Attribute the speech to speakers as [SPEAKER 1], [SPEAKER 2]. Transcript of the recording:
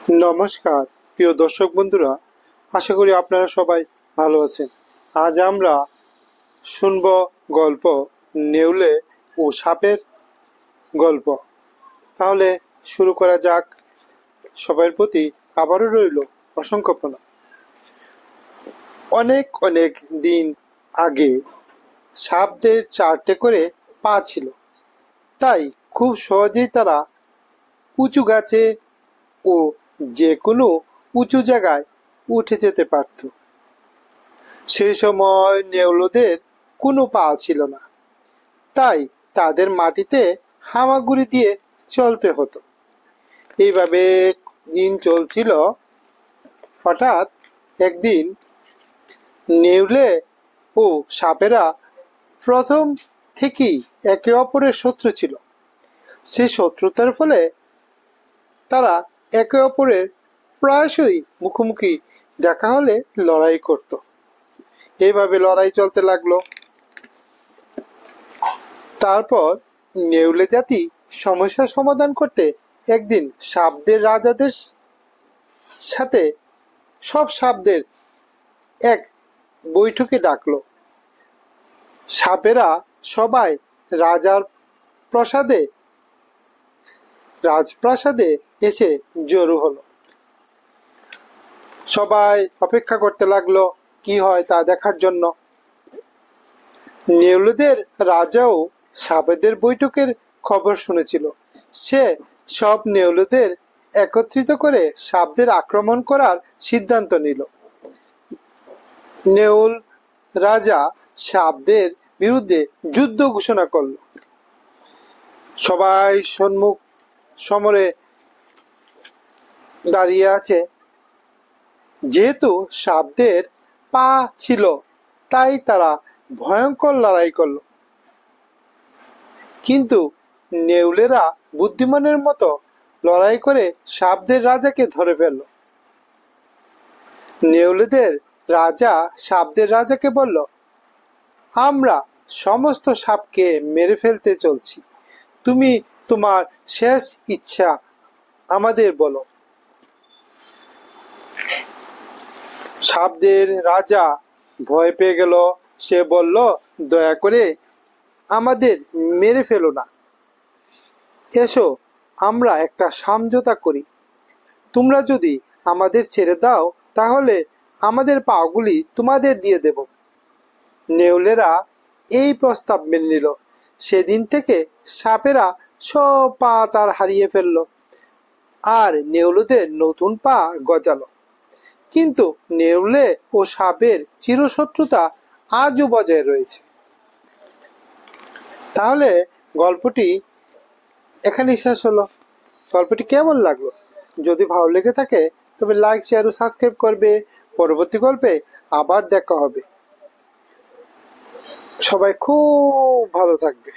[SPEAKER 1] নমস্কার প্রিয় দর্শক বন্ধুরা, আশা করি আপনারা সবাই ভালো আছেন। আজ আমরা শুনব গল্প নেউলে ও সাপের গল্প। তাহলে শুরু করা যাক। সবার প্রতি আবারও রইল অসংখ্য প্রণাম। অনেক অনেক দিন আগে সাপদের 4টে করে পা ছিল, তাই খুব সহজেই তারা উঁচু গাছে ও যে কোনো উঁচু জায়গায় উঠে যেতে পারত। সেই সময় নেউলদের কোনো পা ছিল না, তাই তাদের মাটিতে হামাগুড়ি দিয়ে চলতে হতো। এইভাবে দিন চলছিল। হঠাৎ একদিন নেউলে ও সাপেরা প্রথম থেকেই একে অপরের শত্রু ছিল। সেই শত্রুতার ফলে তারা একে অপরের প্রায়শই মুখোমুখি দেখা হলে লড়াই করত। এইভাবে লড়াই চলতে লাগলো। তারপর নেউলে জাতি সমস্যার সমাধান করতে একদিন সাপদের রাজাদের সাথে সব সাপদের এক বৈঠকে ডাকলো। সাপেরা সবাই রাজপ্রাসাদে এসে জড়ো হলো। সবাই অপেক্ষা করতে লাগলো কি হয় তা দেখার জন্য। নেউলদের রাজাও সাপেদের বৈঠকের খবর শুনেছিল। সে সব নেউলদের একত্রিত করে সাপদের আক্রমণ করার সিদ্ধান্ত নিল। নেউল রাজা সাপদের বিরুদ্ধে যুদ্ধ ঘোষণা করল। সবাই সম্মুখ সমরে দাঁড়িয়ে আছে। যেহেতু সাপদের পা ছিল, তাই তারা ভয়ঙ্কর লড়াই করল। কিন্তু নেউলেরা বুদ্ধিমানের মতো লড়াই করে সাপদের রাজাকে ধরে ফেলল। নেউলেদের রাজা সাপদের রাজাকে বলল, আমরা সমস্ত সাপকে মেরে ফেলতে চলছি, তুমি তোমার শেষ ইচ্ছা আমাদের বলো। সাপদের রাজা ভয় পেয়ে গেল। সে বলল, দয়া করে আমাদের মেরে ফেলো না, এসো আমরা একটা সমঝোতা করি। তোমরা যদি আমাদের ছেড়ে দাও তাহলে আমাদের পাগুলি তোমাদের দিয়ে দেব। নেউলেরা এই প্রস্তাব মেনে নিল। সেদিন থেকে সাপেরা সব পা তার হারিয়ে ফেলল, আর নেউলদের নতুন পা গজালো। কিন্তু নেউলে ও সাপের চিরশত্রুতা আজও বজায় রয়েছে। তাহলে গল্পটি এখানেই শেষ হলো। গল্পটি কেমন লাগলো? যদি ভালো লেগে থাকে তবে লাইক, শেয়ার ও সাবস্ক্রাইব করবে। পরবর্তী গল্পে আবার দেখা হবে। সবাই খুব ভালো থাকবে।